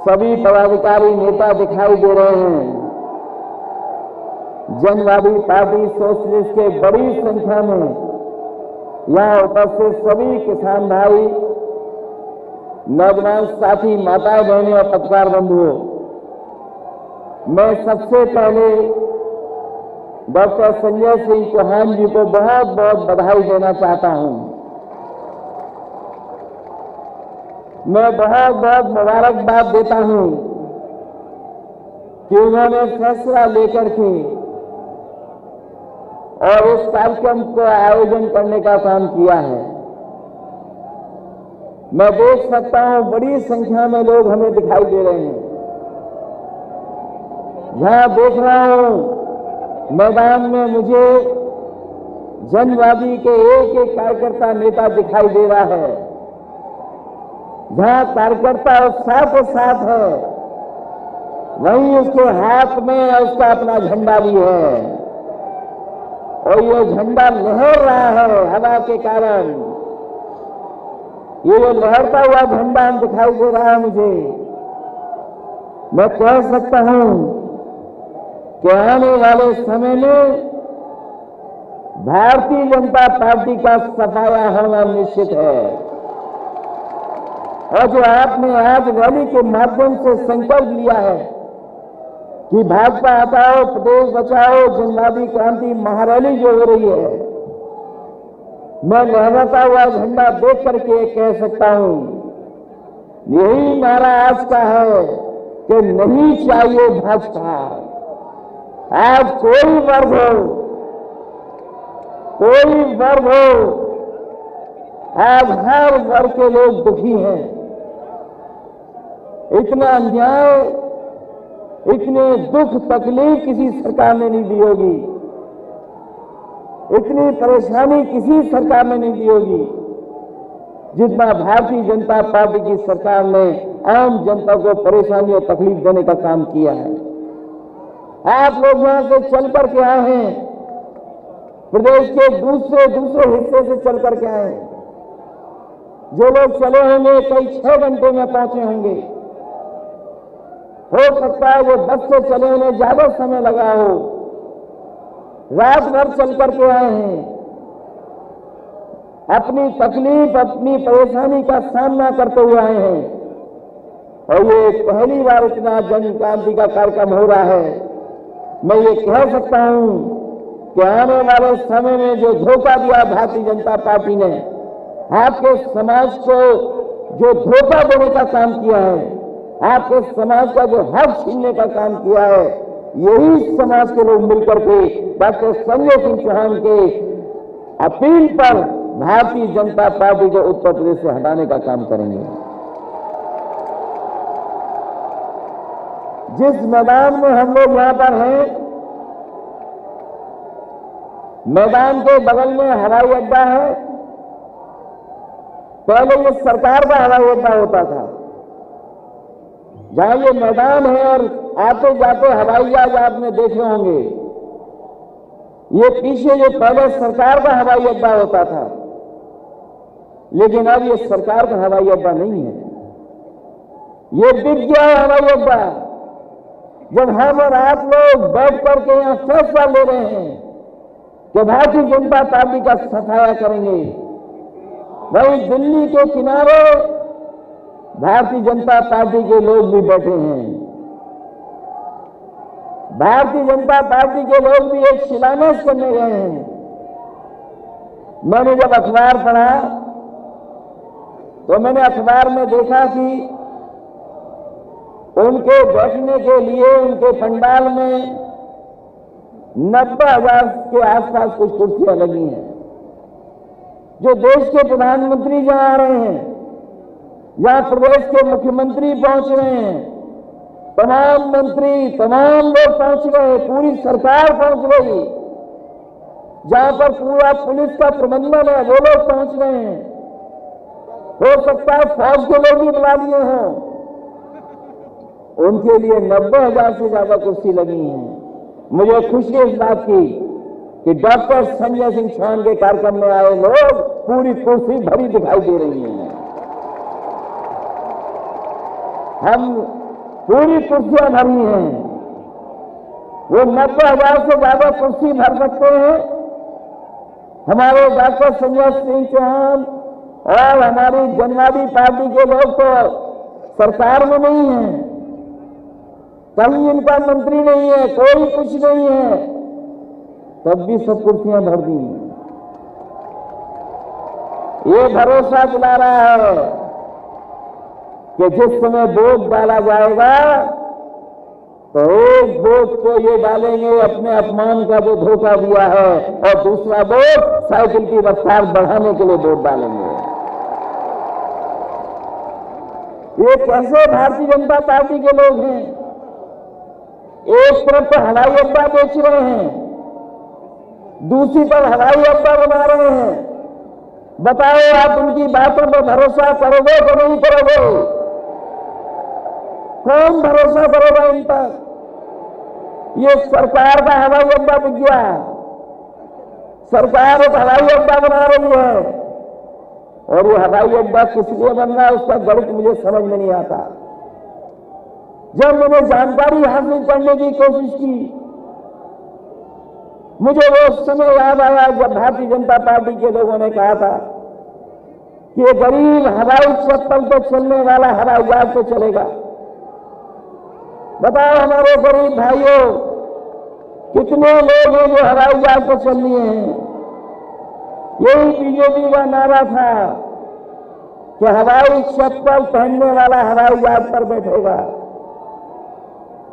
सभी पदाधिकारी नेता दिखाई दे रहे हैं। जनवादी पार्टी सोशलिस्ट के बड़ी संख्या में यहां उपस्थित सभी किसान भाई, नौजवान साथी, माताएं, बहनें और पत्रकार बंधुओं, मैं सबसे पहले डॉक्टर संजय सिंह चौहान जी को बहुत बहुत बधाई देना चाहता हूं। मैं बहुत बहुत मुबारकबाद देता हूं कि उन्होंने फैसला लेकर के और इस कार्यक्रम को आयोजन करने का काम किया है। मैं देख सकता हूं बड़ी संख्या में लोग हमें दिखाई दे रहे हैं। यहां देख रहा हूं मैदान में मुझे जनवादी के एक एक कार्यकर्ता नेता दिखाई दे रहा है। जहां कार्यकर्ता साथ साथ है, वहीं उसके हाथ में उसका अपना झंडा भी है और ये झंडा लहर रहा है हवा के कारण। ये लहरता हुआ झंडा दिखाई दे रहा है मुझे। मैं कह सकता हूं कि आने वाले समय में भारतीय जनता पार्टी का सफाया होना निश्चित है। और जो आपने आज रैली के माध्यम से संकल्प लिया है कि भाजपा हटाओ, प्रदेश बचाओ, जनवादी क्रांति महारैली जो हो रही है, मैं लहराता हुआ झंडा देख करके कह सकता हूं, यही नारा आज का है कि नहीं चाहिए भाजपा। आज कोई वर्ग हो, आज हर वर्ग के लोग दुखी हैं। इतना अन्याय, इतने दुख तकलीफ किसी सरकार ने नहीं दी होगी, इतनी परेशानी किसी सरकार ने नहीं दी होगी जितना भारतीय जनता पार्टी की सरकार ने आम जनता को परेशानी और तकलीफ देने का काम किया है। आप लोग यहां से चल करके आए हैं, प्रदेश के दूसरे हिस्से से चल करके आए हैं। जो लोग चले होंगे कई 6 घंटे में पहुंचे होंगे। हो सकता है वो बस से चले, उन्हें ज्यादा समय लगा हो। रात भर चल करके आए हैं, अपनी तकलीफ, अपनी परेशानी का सामना करते हुए आए हैं। और ये पहली बार इतना जन क्रांति का कार्यक्रम हो रहा है। मैं ये कह सकता हूं कि आने वाले समय में जो धोखा दिया भारतीय जनता पार्टी ने, आपके समाज को जो धोखा देने का काम किया है, आपके समाज का जो हक छीनने का काम किया है, यही समाज के लोग मिलकर के डॉक्टर संजय सिंह चौहान के अपील पर भारतीय जनता पार्टी को उत्तर प्रदेश से हटाने का काम करेंगे। जिस मैदान में हम लोग यहां पर हैं, मैदान के बगल में हवाई अड्डा है। पहले ये सरकार का हवाई अड्डा होता था। जहां ये मैदान है और आते जाते हवाई जहाज आपने देखे होंगे, ये पीछे जो पहले सरकार का हवाई अड्डा होता था, लेकिन अब ये सरकार का हवाई अड्डा नहीं है, ये बिक गया है हवाई अड्डा। जब हम और आप लोग बैठ करके यहां फैसला ले रहे हैं कि भारतीय जनता पार्टी का सफाया करेंगे, वहीं दिल्ली के किनारे भारतीय जनता पार्टी के लोग भी बैठे हैं। भारतीय जनता पार्टी के लोग भी एक शिलान्यास करने गए हैं। मैंने जब अखबार पढ़ा तो मैंने अखबार में देखा कि उनके बैठने के लिए उनके पंडाल में 90,000 के आसपास कुछ कुर्सियां लगी हैं। जो देश के प्रधानमंत्री जहां आ रहे हैं, जहां प्रदेश के मुख्यमंत्री पहुंच रहे हैं, तमाम मंत्री, तमाम लोग पहुंच गए, पूरी सरकार पहुंच गई। जहां पर पूरा पुलिस का प्रबंधन है, वो लोग पहुंच गए हैं। हो सकता है फौज के लोग भी बुला लिए हों। उनके लिए 90,000 से ज्यादा कुर्सी लगी हैं। मुझे खुशी है इस बात की कि डॉक्टर संजय सिंह चौहान के कार्यक्रम में आए लोग पूरी कुर्सी भरी दिखाई दे रही हैं। हम पूरी कुर्सियां भरी हैं। वो 90,000 से ज्यादा कुर्सी भर सकते हैं। हमारे डॉक्टर संजय सिंह चौहान और हमारी जनवादी पार्टी के लोग तो सरकार में नहीं है, कहीं इनका मंत्री नहीं है, कोई कुछ नहीं है, तब भी सब कुर्सियां भर दी। ये भरोसा दिला रहा है कि जिस समय वोट डाला जाएगा तो एक वोट को ये डालेंगे अपने अपमान का जो धोखा दिया है, और दूसरा वोट साइकिल की रफ्तार बढ़ाने के लिए वोट डालेंगे। ये कैसे भारतीय जनता पार्टी के लोग हैं? एक तरफ तो हवाई अड्डा बेच रहे हैं, दूसरी तरफ हवाई अड्डा बना रहे हैं। बताओ आप उनकी बातों पर भरोसा करोगे कि नहीं करोगे? कौन भरोसा करेगा इन पर? ये सरकार का हवाई अड्डा बिक गया, सरकार एक हवाई अड्डा बना रही है, और ये हवाई अड्डा किस लिए बन रहा है उसका गणित मुझे समझ में नहीं आता। जब मैंने जानकारी हासिल करने की कोशिश की, मुझे वो समय याद आया जब भारतीय जनता पार्टी के लोगों ने कहा था कि ये गरीब हवाई चप्पल पर चलने वाला हवाई जहाज पे चलेगा। बताओ हमारे गरीब भाइयों, कितने लोग हैं जो हवाई जहाज पर चल लिए हैं? यही बीजेपी का नारा था कि हवाई चप्पल पहनने वाला हवाई जहाज पर बैठेगा।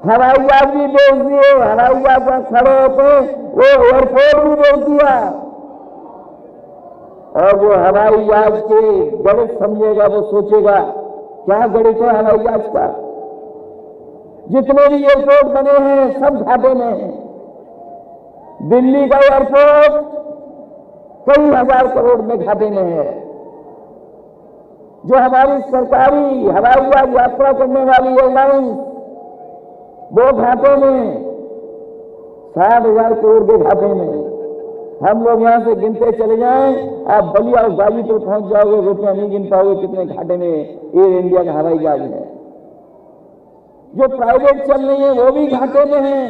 हवाई जहाज भी बेच दिए, हवाई जहाज पर खड़े होते वो एयरपोर्ट भी बेच दिया, और वो हवाई जहाज के गणित समझेगा वो सोचेगा क्या गणित है हवाई जहाज का। जितने भी एयरपोर्ट बने हैं सब घाटे में हैं। दिल्ली का एयरपोर्ट कई हजार करोड़ में घाटे में है। जो हमारी सरकारी हवाई जहाज यात्रा करने वाली एयरलाइंस वो घाटे में, 60,000 करोड़ के घाटे में। हम लोग यहां से गिनते चले जाएं, आप बलिया और गाजीपुर पहुंच जाओगे, रुपया नहीं गिन पाओगे कितने घाटे में एयर इंडिया का हवाई जहाज है। जो प्राइवेट चल रही है वो भी घाटे में है,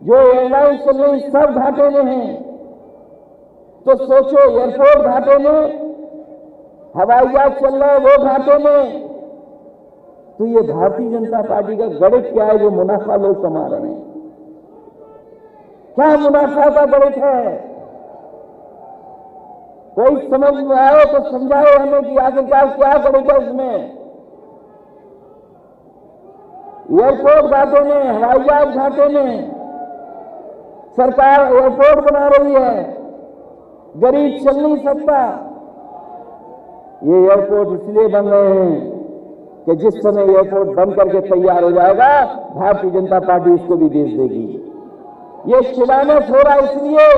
जो एयरलाइन चल रही सब घाटे में है। तो सोचो, एयरपोर्ट घाटे में, हवाई जहाज चल रहा है वो घाटे में, तो ये भारतीय जनता पार्टी का गणित क्या है जो मुनाफा लोग कमा रहे हैं? क्या मुनाफा का गणित है? कोई समझ में आए तो समझाए हमें कि आखिरकार क्या गणित है इसमें। एयरपोर्ट घाटे में, हवाई जहाज घाटे में, सरकार एयरपोर्ट बना रही है, गरीब चल नहीं सकता। ये एयरपोर्ट इसलिए बन रहे हैं कि जिस समय एयरपोर्ट बन करके तैयार हो जाएगा भारतीय जनता पार्टी इसको भी बेच देगी। ये शिलान्यास हो रहा है इसलिए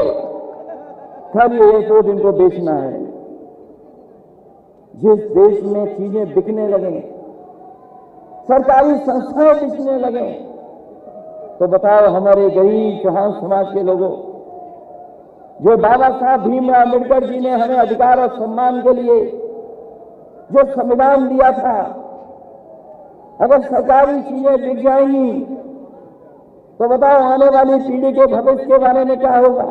खाली एयरपोर्ट इनको बेचना है। जिस देश में चीजें बिकने लगे, सरकारी संस्थाएं बिकने लगे, तो बताओ हमारे गरीब चौहान समाज के लोगों, जो बाबा साहब भीमराव अम्बेडकर जी ने हमें अधिकार और सम्मान के लिए जो संविधान दिया था, अगर सरकारी चीजें बिक जाएंगी तो बताओ आने वाली पीढ़ी के भविष्य के बारे में क्या होगा?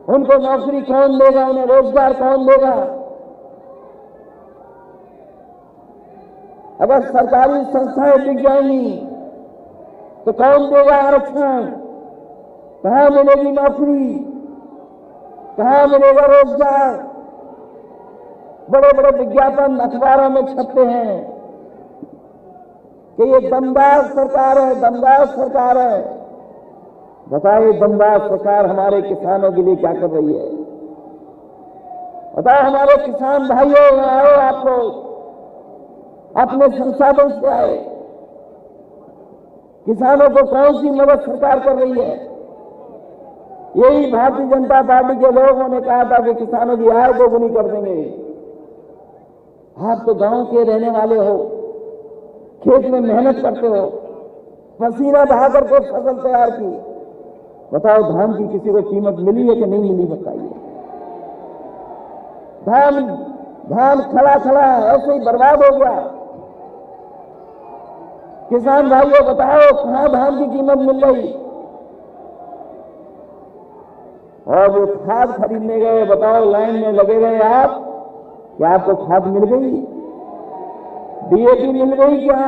उनको नौकरी कौन देगा? उन्हें रोजगार कौन देगा? अगर सरकारी संस्थाएं बिक जाएंगी तो कौन देगा आरक्षण? कहां मिलेगी नौकरी? कहां मिलेगा रोजगार? बड़े बड़े विज्ञापन अखबारों में छपते हैं कि ये दमदार सरकार है, दमदार सरकार है। बताइए दमदार सरकार हमारे किसानों के लिए क्या कर रही है? बताओ हमारे किसान भाइयों, आए आप लोग अपने संसाधनों से आए, किसानों को कौन सी मदद सरकार कर रही है? यही भारतीय जनता पार्टी के लोगों ने कहा था कि किसानों की आय दोगुनी कर देंगे। आप तो गांव के रहने वाले हो, खेत में मेहनत करते हो, पसीना बहा करके फसल तैयार की। बताओ धान की किसी को कीमत मिली है कि नहीं मिली? बताइए। धान खड़ा खड़ा ऐसे ही बर्बाद हो गया। किसान भाइयों बताओ कहां धान की कीमत मिल रही? और वो खाद खरीदने गए, बताओ लाइन में लगे रहे आप, क्या आपको खाद मिल गई? डीएपी मिल गई क्या?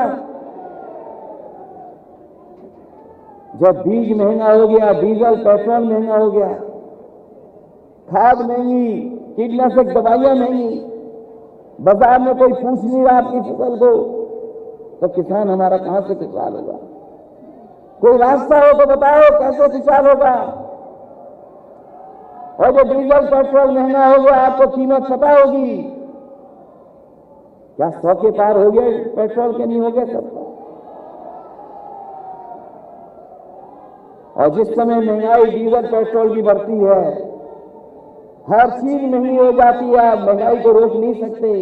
जब बीज महंगा हो गया, डीजल पेट्रोल महंगा हो गया, खाद महंगी, कीटनाशक दवाइयां महंगी, बाजार में कोई पूछ नहीं रहा आपकी फसल को, तो किसान हमारा कहां से खुशहाल होगा? कोई रास्ता हो तो बताओ कैसे खुशहाल होगा? और जो डीजल पेट्रोल महंगा हो गया, आपको कीमत पता होगी क्या? 100 के पार हो गए पेट्रोल के, नहीं हो गए सब? और जिस समय महंगाई डीजल पेट्रोल की बढ़ती है, हर चीज महंगी हो जाती है, आप महंगाई को रोक नहीं सकते।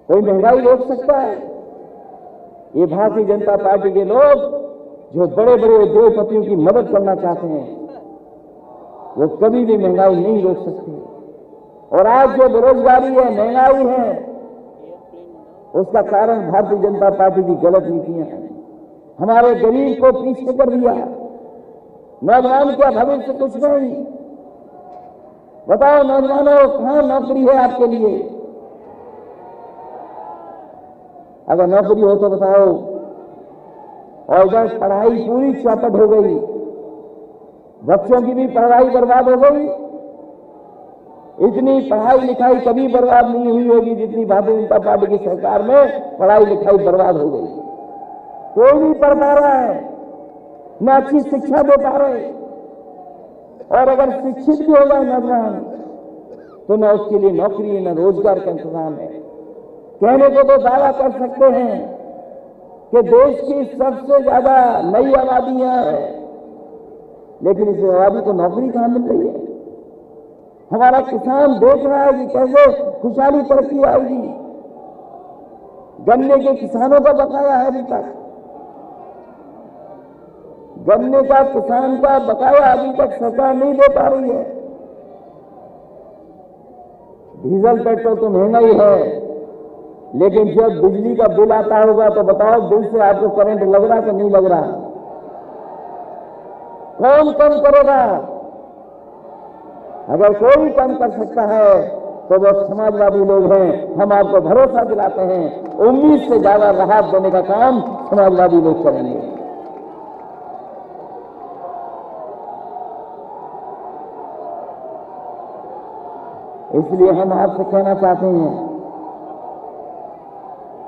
कोई महंगाई रोक सकता है? ये भारतीय जनता पार्टी के लोग जो बड़े बड़े उद्योगपतियों की मदद करना चाहते हैं, वो कभी भी महंगाई नहीं रोक सकते। और आज जो बेरोजगारी है, महंगाई है, उसका कारण भारतीय जनता पार्टी की गलत नीतियां हैं। हमारे गरीब को पीछे कर दिया, नौजवान का भविष्य कुछ नहीं। बताओ नौजवानों, कहां नौकरी है आपके लिए? अगर नौकरी हो तो बताओ। और इधर पढ़ाई पूरी चौपट हो गई, बच्चों की भी पढ़ाई बर्बाद हो गई। इतनी पढ़ाई लिखाई कभी बर्बाद नहीं हुई होगी जितनी भारतीय जनता पार्टी की सरकार में पढ़ाई लिखाई बर्बाद हो गई। कोई नहीं पढ़ पा रहा है, न अच्छी शिक्षा दे पा रहे। और अगर शिक्षित भी होगा नौजवान, तो न उसके लिए नौकरी न रोजगार का इंतजाम है। कहने को तो दावा कर सकते हैं कि देश की सबसे ज्यादा नई आबादी यहां है, लेकिन इस आबादी को नौकरी कहां मिल रही है? हमारा किसान देख रहा है कि कैसे खुशहाली तरक्की आएगी। गन्ने के किसानों का बकाया है अभी तक, गन्ने का किसान का बकाया अभी तक सरकार नहीं दे पा रही है। डीजल पेट्रोल तो महंगा ही है, लेकिन जब बिजली का बिल आता होगा तो बताओ बिल से आपको करंट लग रहा कि नहीं लग रहा? कौन कम करेगा? अगर कोई कम कर सकता है तो वो समाजवादी लोग हैं। हम आपको भरोसा दिलाते हैं, उम्मीद से ज्यादा राहत देने का काम समाजवादी लोग करेंगे। इसलिए हम आपसे कहना चाहते हैं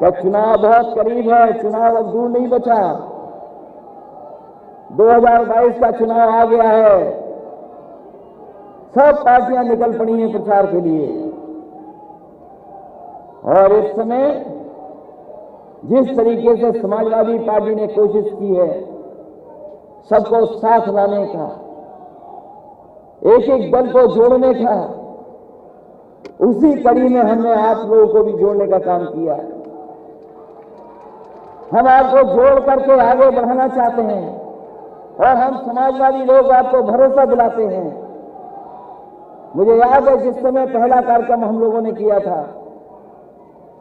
कि चुनाव बहुत करीब है, चुनाव अब दूर नहीं बचा। 2022 का चुनाव आ गया है, सब पार्टियां निकल पड़ी हैं प्रचार के लिए। और इस समय जिस तरीके से समाजवादी पार्टी ने कोशिश की है सबको साथ लाने का, एक एक दल को जोड़ने का, उसी कड़ी में हमने आप लोगों को भी जोड़ने का काम किया। हम आपको जोड़ करके आगे बढ़ाना चाहते हैं और हम समाजवादी लोग आपको भरोसा दिलाते हैं। मुझे याद है जिस समय पहला कार्यक्रम हम लोगों ने किया था,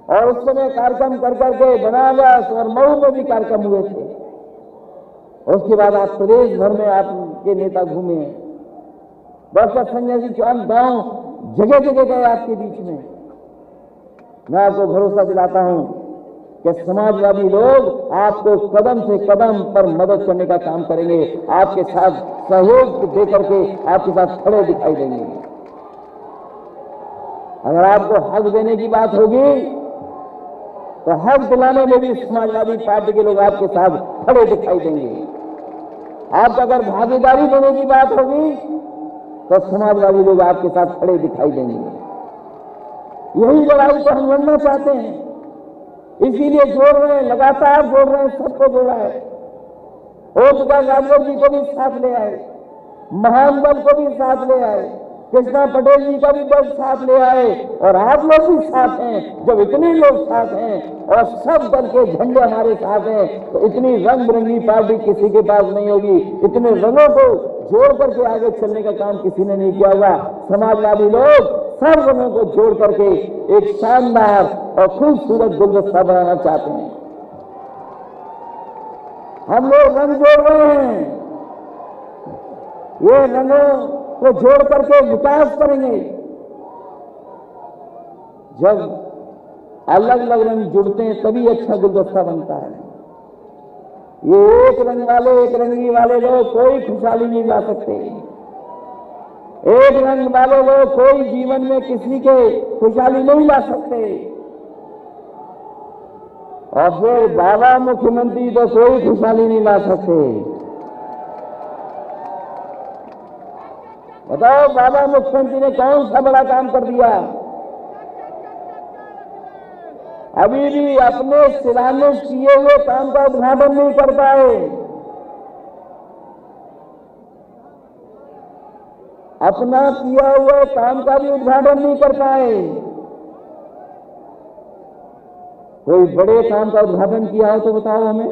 और उस समय कार्यक्रम कर करके बनारस और मऊ में भी कार्यक्रम हुए थे। उसके बाद आप प्रदेश भर में आपके नेता घूमे, डॉक्टर संजय जी चौहान गांव जगह जगह गए आपके बीच में। मैं आपको भरोसा दिलाता हूं कि समाजवादी लोग आपको कदम से कदम पर मदद करने का काम करेंगे, आपके साथ सहयोग दे करके आपके साथ खड़े दिखाई देंगे। अगर आपको हक देने की बात होगी तो हक दिलाने में भी समाजवादी पार्टी के लोग आपके साथ खड़े दिखाई देंगे। आपको अगर भागीदारी देने की बात होगी तो समाजवादी लोग आपके साथ खड़े दिखाई देंगे। यही लड़ाई को हम लड़ना चाहते हैं, इसीलिए जोड़ रहे हैं, लगातार जोड़ रहे हैं, सबको जोड़ा है। ओम प्रकाश राजभर जी को भी साथ ले आए, महान बल को भी साथ ले आए, कृष्णा पटेल जी का भी बल साथ ले आए, और आप लोग भी साथ हैं। जब इतने लोग साथ हैं और सब दल के झंडे हमारे साथ हैं तो इतनी रंग बिरंगी पार्टी किसी के पास नहीं होगी। इतने रंगों को जोड़ करके आगे चलने का काम किसी ने नहीं किया होगा। समाजवादी लोग सब रंगों को जोड़ करके एक शानदार और खूबसूरत गुलदस्ता बनाना चाहते हैं। हम लोग रंग जोड़ रहे हैं, ये रंगों को जोड़ करके विकास करेंगे। जब अलग अलग रंग जुड़ते हैं तभी अच्छा गुलदस्ता बनता है। ये एक रंग वाले, एक रंगी वाले लोग कोई खुशहाली नहीं ला सकते। एक रंग वाले लोग कोई जीवन में किसी के खुशहाली नहीं ला सकते। और फिर बाबा मुख्यमंत्री तो कोई खुशहाली नहीं ला सकते। बताओ, बाबा मुख्यमंत्री ने कौन सा बड़ा काम कर दिया? अभी भी अपने शिलान्यास किए हुए काम का उद्घाटन नहीं कर पाए। अपना किया हुए काम का भी उद्घाटन नहीं कर पाए। कोई बड़े काम का उद्घाटन किया हो तो बताओ हमें।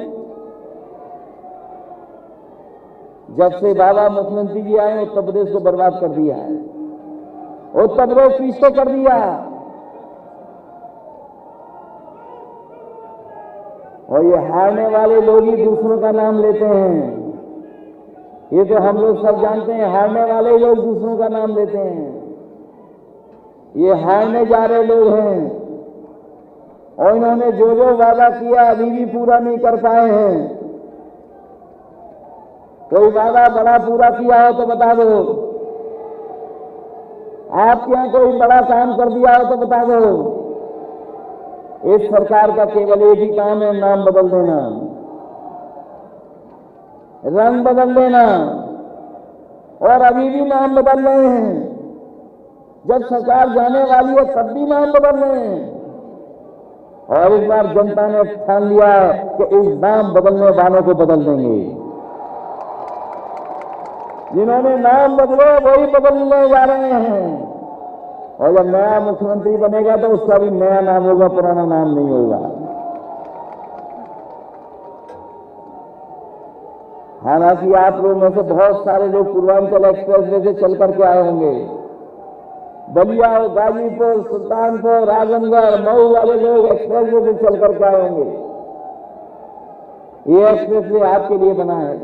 जब से बाबा मुख्यमंत्री जी आए उत्तर प्रदेश को बर्बाद कर दिया है, उत्तर प्रदेश पीछे कर दिया। और ये हारने वाले लोग ही दूसरों का नाम लेते हैं। ये तो हम लोग सब जानते हैं, हारने वाले लोग दूसरों का नाम लेते हैं। ये हारने जा रहे लोग हैं और इन्होंने जो जो वादा किया अभी भी पूरा नहीं कर पाए हैं। कोई वादा बड़ा पूरा किया हो तो बता दो। आपके यहां कोई बड़ा काम कर दिया हो तो बता दो। इस सरकार का केवल एक ही काम है, नाम बदल देना, रंग बदल देना। और अभी भी नाम बदल रहे हैं। जब सरकार जाने वाली है तब भी नाम बदल रहे हैं। और इस बार जनता ने ठान लिया कि इस नाम बदलने वालों को बदल देंगे। जिन्होंने नाम बदले वही बदलने जा रहे हैं। और जब नया मुख्यमंत्री बनेगा तो उसका भी नया नाम होगा, पुराना नाम नहीं होगा। हालांकि आप लोग में से बहुत सारे लोग पूर्वांचल एक्सप्रेसवे से चल करके आए होंगे। बलिया, गाजीपुर, सुल्तानपुर, आजमगढ़, मऊ वाले लोग एक्सप्रेसवे से चल करके आए होंगे। ये एक्सप्रेसवे आपके लिए बना है।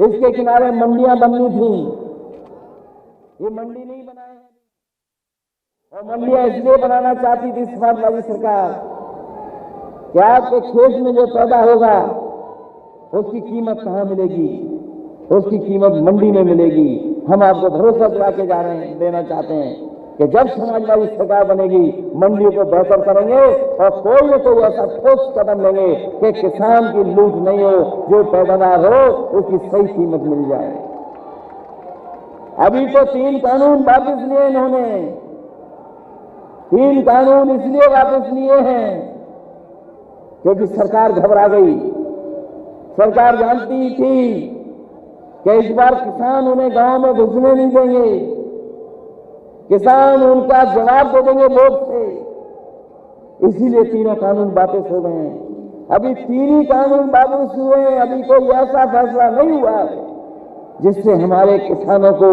इसके किनारे मंडियां बननी थी, ये मंडी नहीं बनाए हैं। और मंडियां इसलिए बनाना चाहती थी समाजवादी सरकार कि आपके खेत में जो पैदा होगा उसकी कीमत कहां मिलेगी? उसकी कीमत मंडी में मिलेगी। हम आपको भरोसा दिला के देना चाहते हैं कि जब समाजवादी सरकार बनेगी मंडियों को बेहतर करेंगे और कोई न कोई ऐसा ठोस कदम लेंगे कि किसान की लूट नहीं हो, जो पैदावार हो उसकी सही कीमत मिल जाए। अभी तो 3 कानून वापस लिए इन्होंने। 3 कानून इसलिए वापस लिए हैं क्योंकि सरकार घबरा गई। सरकार जानती थी कि इस बार किसान उन्हें गांव में घुसने नहीं देंगे, किसान उनका जवाब दे देंगे वोट से। इसीलिए 3 कानून वापस हो गए हैं। अभी 3 ही कानून वापस हुए हैं। अभी कोई ऐसा फैसला नहीं हुआ जिससे हमारे किसानों को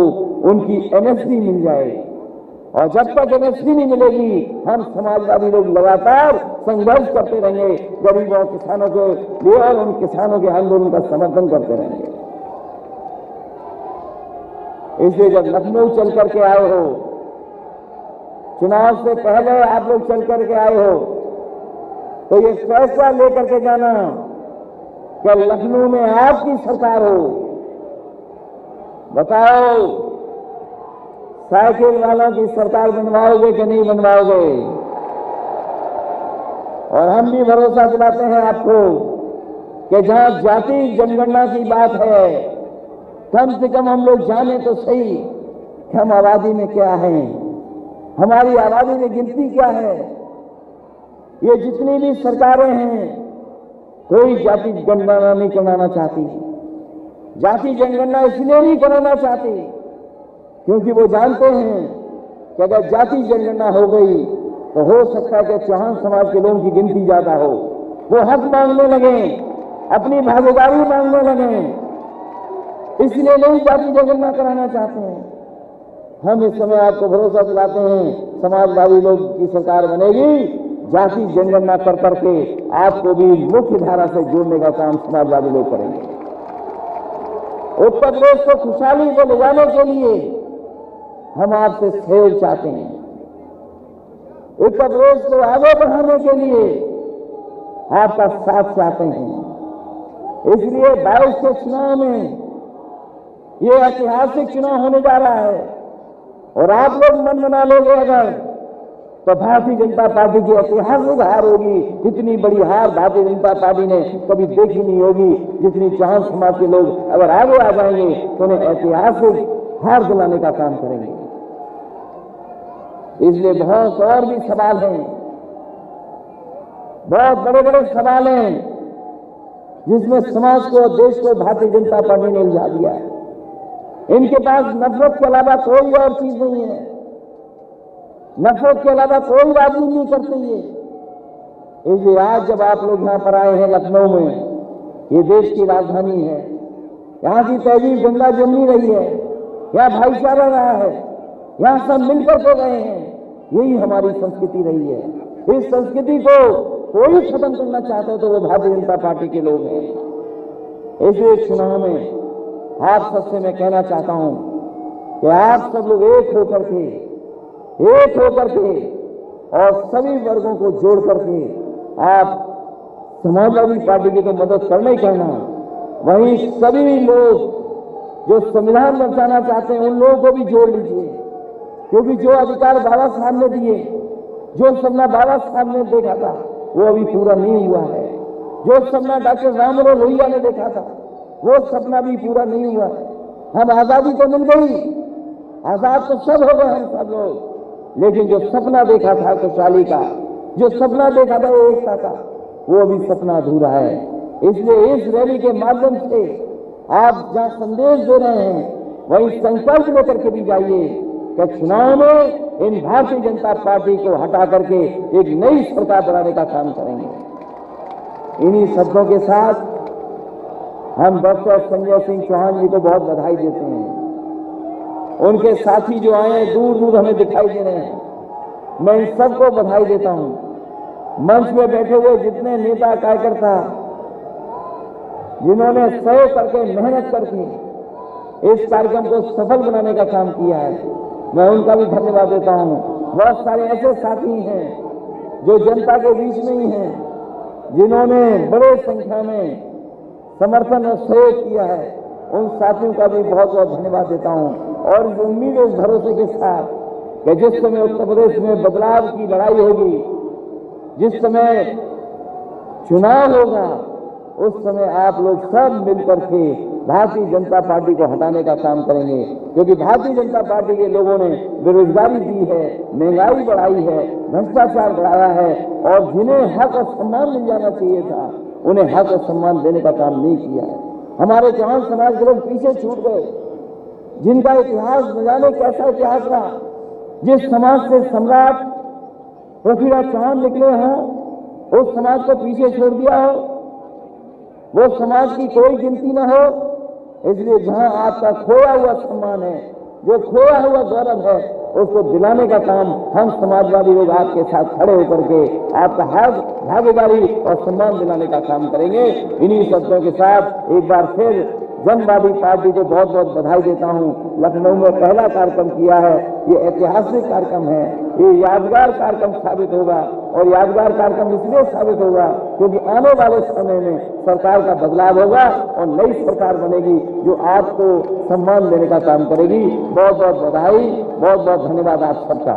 उनकी एमएसपी मिल जाए। और जब तक एमएसपी नहीं मिलेगी हम समाजवादी लोग लगातार संघर्ष करते रहेंगे गरीबों किसानों के लिए और उन किसानों के आंदोलन का समर्थन करते रहेंगे। इसलिए जब लखनऊ चल करके आए हो, चुनाव से पहले आप लोग चल करके आए हो, तो ये फैसला लेकर के जाना कि लखनऊ में आपकी सरकार हो। बताओ, साइकिल वालों की सरकार बनवाओगे कि नहीं बनवाओगे? और हम भी भरोसा दिलाते हैं आपको कि जहां जाति जनगणना की बात है, कम से कम हम लोग जाने तो सही कि हम आबादी में क्या है, हमारी आबादी में गिनती क्या है। ये जितनी भी सरकारें हैं कोई जाति जनगणना नहीं कराना चाहती। जाति जनगणना इसलिए नहीं कराना चाहती क्योंकि वो जानते हैं कि अगर जाति जनगणना हो गई तो हो सकता है कि चौहान समाज के लोगों की गिनती ज्यादा हो, वो हक मांगने लगे, अपनी भागीदारी मांगने लगे। इसलिए नहीं जाति जनगणना कराना चाहते हैं। हम इस समय आपको भरोसा दिलाते हैं समाजवादी लोग की सरकार बनेगी, जाति जनगणना कर करके आपको भी मुख्य धारा से जोड़ने का काम समाजवादी लोग करेंगे। उत्तर प्रदेश को खुशहाली को ले जाने के लिए हम आपसे सहयोग चाहते हैं। उत्तर प्रदेश को आगे बढ़ाने के लिए आपका साथ चाहते हैं। इसलिए 22 के चुनाव में ये ऐतिहासिक चुनाव होने जा रहा है और आप लोग मन बना लोगे अगर, तो भारतीय जनता पार्टी की ऐतिहासिक हार होगी। इतनी बड़ी हार भारतीय जनता पार्टी ने कभी देखी नहीं होगी। जितनी चौहान समाज के लोग अगर आगे आ जाएंगे तो उन्हें ऐतिहासिक हार दिलाने का काम करेंगे। इसलिए बहुत और भी सवाल हैं, बहुत बड़े बड़े सवाल हैं जिसमें समाज को, देश को भारतीय जनता पार्टी ने उलझा दिया है। इनके पास नफरत के अलावा कोई और चीज नहीं है, नफरत के अलावा कोई राजनीति नहीं करते ये। इसलिए आज जब आप लोग यहाँ पर आए हैं लखनऊ में, ये देश की राजधानी है, यहाँ की तहजीब गंगा जमनी रही है, यहाँ भाईचारा रहा है, यहाँ सब मिलकर के गए हैं। यही हमारी संस्कृति रही है। इस संस्कृति को कोई खत्म करना चाहता है तो वो भारतीय जनता पार्टी के लोग हैं। इसलिए चुनाव में आप सबसे मैं कहना चाहता हूं कि आप सब लोग एक होकर के और सभी वर्गों को जोड़ करके आप समाजवादी पार्टी की तो मदद करना ही करना, वहीं सभी लोग जो संविधान बचाना चाहते हैं उन लोगों को भी जोड़ लीजिए। क्योंकि जो अधिकार बाबा साहब ने दिए, जो सपना बाबा साहब ने देखा था वो अभी पूरा नहीं हुआ है। जो सपना डॉक्टर राम मनोहर लोहिया ने देखा था वो सपना भी पूरा नहीं हुआ है। हम आजादी तो मिल गई, आजाद तो सब हो गए हम सब लोग, लेकिन जो सपना देखा था खुशहाली का, जो सपना देखा था एकता का, वो अभी सपना अधूरा है। इसलिए इस रैली के माध्यम से आप जहां संदेश दे रहे हैं वही संकल्प लेकर के भी जाइए कि चुनाव में इन भारतीय जनता पार्टी को हटा करके एक नई सरकार बनाने का काम करेंगे। इन्हीं शब्दों के साथ हम डॉक्टर संजय सिंह चौहान जी को बहुत बधाई देते हैं। उनके साथी जो आए हैं दूर दूर हमें दिखाई दे रहे हैं, मैं इन सबको बधाई देता हूं। मंच में बैठे हुए जितने नेता कार्यकर्ता जिन्होंने सहयोग करके मेहनत करके इस कार्यक्रम को सफल बनाने का काम किया है, मैं उनका भी धन्यवाद देता हूं। बहुत सारे ऐसे साथी हैं जो जनता के बीच में ही हैं, जिन्होंने बड़े संख्या में समर्थन और सहयोग किया है। उन साथियों का भी बहुत बहुत धन्यवाद देता हूं। और इस उम्मीद इस भरोसे के साथ कि जिस समय उत्तर प्रदेश में बदलाव की लड़ाई होगी, जिस समय चुनाव होगा, उस समय आप लोग सब मिलकर के भारतीय जनता पार्टी को हटाने का काम करेंगे। क्योंकि भारतीय जनता पार्टी के लोगों ने बेरोजगारी दी है, महंगाई बढ़ाई है, भ्रष्टाचार बढ़ाया है, और जिन्हें हक और सम्मान मिल जाना चाहिए था उन्हें हक और सम्मान देने का काम नहीं किया है। हमारे चौहान समाज के लोग पीछे छूट गए, जिनका इतिहास न जाने कैसा इतिहास रहा। जिस समाज से सम्राट पृथ्वीराज चौहान निकले हों, उस समाज को पीछे छोड़ दिया हो, वो समाज की कोई गिनती न हो। इसलिए जहां आपका खोया हुआ सम्मान है, जो खोया हुआ गौरव है, उसको दिलाने का काम हम समाजवादी लोग आपके साथ खड़े होकर के आपका हक, भागीदारी और सम्मान दिलाने का काम करेंगे। इन्हीं शब्दों के साथ एक बार फिर जनवादी पार्टी को बहुत बहुत बधाई देता हूं। लखनऊ में पहला कार्यक्रम किया है, ये ऐतिहासिक कार्यक्रम है, ये यादगार कार्यक्रम साबित होगा। और यादगार कार्यक्रम इसलिए साबित होगा क्योंकि आने वाले समय में सरकार का बदलाव होगा और नई सरकार बनेगी जो आपको सम्मान देने का काम करेगी। बहुत बहुत बधाई, बहुत बहुत धन्यवाद आप सबका।